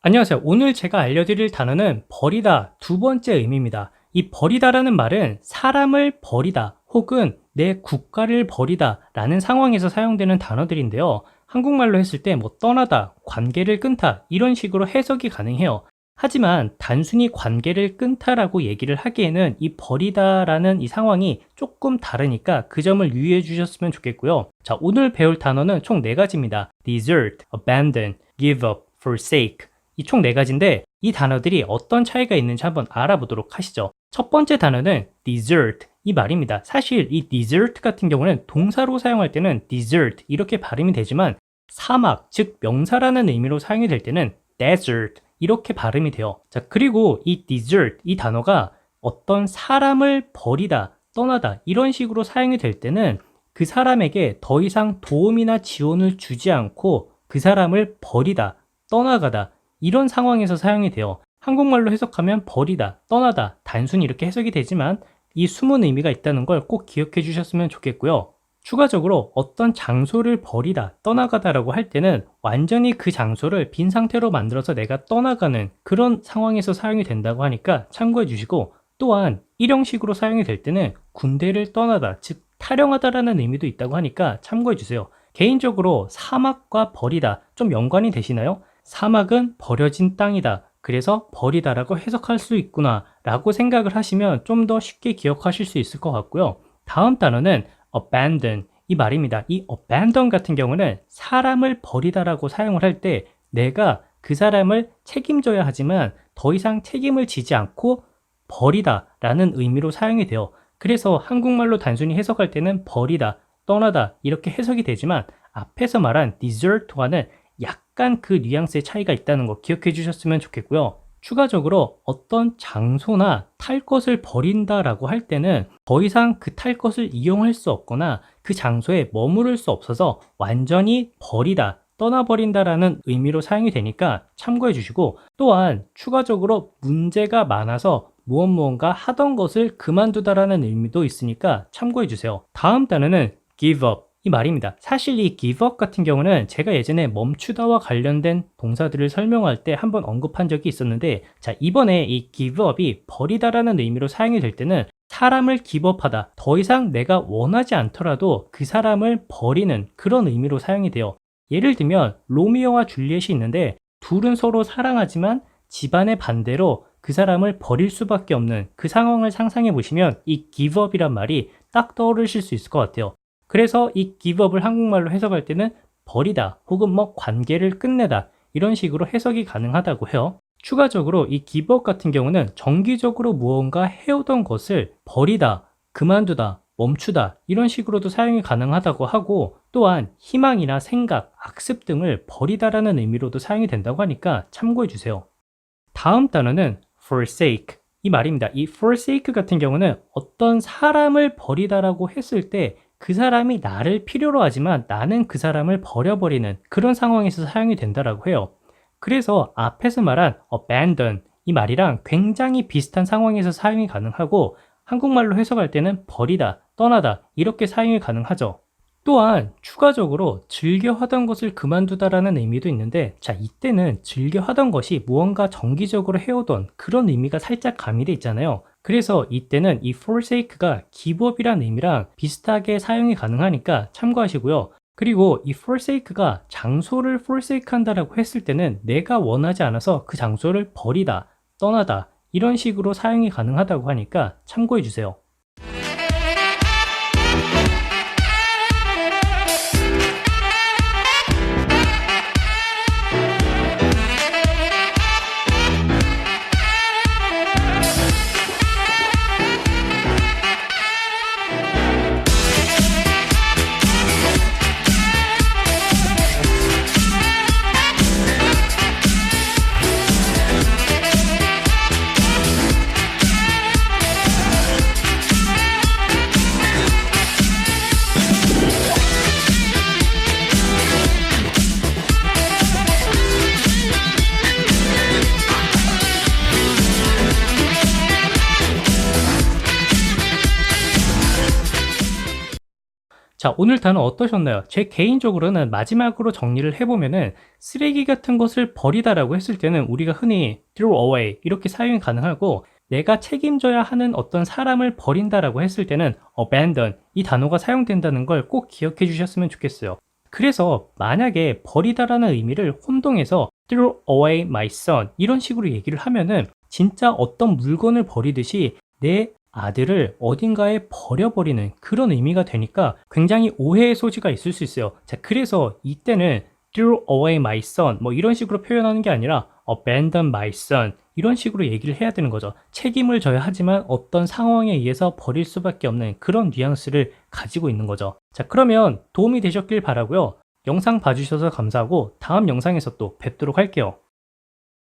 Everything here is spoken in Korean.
안녕하세요. 오늘 제가 알려드릴 단어는 버리다 두 번째 의미입니다. 이 버리다라는 말은 사람을 버리다 혹은 내 국가를 버리다 라는 상황에서 사용되는 단어들인데요. 한국말로 했을 때 뭐 떠나다, 관계를 끊다 이런 식으로 해석이 가능해요. 하지만 단순히 관계를 끊다라고 얘기를 하기에는 이 버리다라는 이 상황이 조금 다르니까 그 점을 유의해 주셨으면 좋겠고요. 자, 오늘 배울 단어는 총 4가지입니다. desert, abandon, give up, forsake. 이 총 4가지인데 이 단어들이 어떤 차이가 있는지 한번 알아보도록 하시죠. 첫 번째 단어는 desert 이 말입니다. 사실 이 desert 같은 경우는 동사로 사용할 때는 desert 이렇게 발음이 되지만 사막, 즉 명사라는 의미로 사용이 될 때는 desert 이렇게 발음이 돼요. 자, 그리고 이 desert 이 단어가 어떤 사람을 버리다, 떠나다 이런 식으로 사용이 될 때는 그 사람에게 더 이상 도움이나 지원을 주지 않고 그 사람을 버리다, 떠나가다 이런 상황에서 사용이 돼요. 한국말로 해석하면 버리다, 떠나다 단순히 이렇게 해석이 되지만 이 숨은 의미가 있다는 걸 꼭 기억해 주셨으면 좋겠고요. 추가적으로 어떤 장소를 버리다, 떠나가다라고 할 때는 완전히 그 장소를 빈 상태로 만들어서 내가 떠나가는 그런 상황에서 사용이 된다고 하니까 참고해 주시고, 또한 일형식으로 사용이 될 때는 군대를 떠나다, 즉 탈영하다라는 의미도 있다고 하니까 참고해 주세요. 개인적으로 사막과 버리다 좀 연관이 되시나요? 사막은 버려진 땅이다. 그래서 버리다라고 해석할 수 있구나 라고 생각을 하시면 좀 더 쉽게 기억하실 수 있을 것 같고요. 다음 단어는 abandon 이 말입니다. 이 abandon 같은 경우는 사람을 버리다라고 사용을 할 때 내가 그 사람을 책임져야 하지만 더 이상 책임을 지지 않고 버리다 라는 의미로 사용이 돼요. 그래서 한국말로 단순히 해석할 때는 버리다, 떠나다 이렇게 해석이 되지만 앞에서 말한 desert와는 약간 그 뉘앙스의 차이가 있다는 거 기억해 주셨으면 좋겠고요. 추가적으로 어떤 장소나 탈 것을 버린다라고 할 때는 더 이상 그 탈 것을 이용할 수 없거나 그 장소에 머무를 수 없어서 완전히 버리다, 떠나버린다라는 의미로 사용이 되니까 참고해 주시고, 또한 추가적으로 문제가 많아서 무언가 하던 것을 그만두다라는 의미도 있으니까 참고해 주세요. 다음 단어는 give up 이 말입니다. 사실 이 give up 같은 경우는 제가 예전에 멈추다와 관련된 동사들을 설명할 때 한번 언급한 적이 있었는데, 자, 이번에 이 give up이 버리다라는 의미로 사용이 될 때는 사람을 기법하다, 더 이상 내가 원하지 않더라도 그 사람을 버리는 그런 의미로 사용이 돼요. 예를 들면 로미오와 줄리엣이 있는데 둘은 서로 사랑하지만 집안의 반대로 그 사람을 버릴 수밖에 없는 그 상황을 상상해 보시면 이 give up이란 말이 딱 떠오르실 수 있을 것 같아요. 그래서 이 give up을 한국말로 해석할 때는 버리다 혹은 뭐 관계를 끝내다 이런 식으로 해석이 가능하다고 해요. 추가적으로 이 give up 같은 경우는 정기적으로 무언가 해오던 것을 버리다, 그만두다, 멈추다 이런 식으로도 사용이 가능하다고 하고, 또한 희망이나 생각, 악습 등을 버리다라는 의미로도 사용이 된다고 하니까 참고해 주세요. 다음 단어는 forsake 이 말입니다. 이 forsake 같은 경우는 어떤 사람을 버리다라고 했을 때 그 사람이 나를 필요로 하지만 나는 그 사람을 버려버리는 그런 상황에서 사용이 된다라고 해요. 그래서 앞에서 말한 abandon 이 말이랑 굉장히 비슷한 상황에서 사용이 가능하고, 한국말로 해석할 때는 버리다, 떠나다 이렇게 사용이 가능하죠. 또한 추가적으로 즐겨 하던 것을 그만두다라는 의미도 있는데, 자, 이때는 즐겨 하던 것이 무언가 정기적으로 해오던 그런 의미가 살짝 가미돼 있잖아요. 그래서 이때는 이 forsake가 give up이라는 의미랑 비슷하게 사용이 가능하니까 참고하시고요. 그리고 이 forsake가 장소를 forsake 한다라고 했을 때는 내가 원하지 않아서 그 장소를 버리다, 떠나다 이런 식으로 사용이 가능하다고 하니까 참고해 주세요. 자, 오늘 단어 어떠셨나요? 제 개인적으로는 마지막으로 정리를 해보면은 쓰레기 같은 것을 버리다라고 했을 때는 우리가 흔히 throw away 이렇게 사용이 가능하고, 내가 책임져야 하는 어떤 사람을 버린다라고 했을 때는 abandon 이 단어가 사용된다는 걸 꼭 기억해 주셨으면 좋겠어요. 그래서 만약에 버리다라는 의미를 혼동해서 throw away my son 이런 식으로 얘기를 하면은 진짜 어떤 물건을 버리듯이 내 아들을 어딘가에 버려버리는 그런 의미가 되니까 굉장히 오해의 소지가 있을 수 있어요. 자, 그래서 이때는 throw away my son 뭐 이런 식으로 표현하는 게 아니라 abandon my son 이런 식으로 얘기를 해야 되는 거죠. 책임을 져야 하지만 어떤 상황에 의해서 버릴 수밖에 없는 그런 뉘앙스를 가지고 있는 거죠. 자, 그러면 도움이 되셨길 바라고요. 영상 봐주셔서 감사하고 다음 영상에서 또 뵙도록 할게요.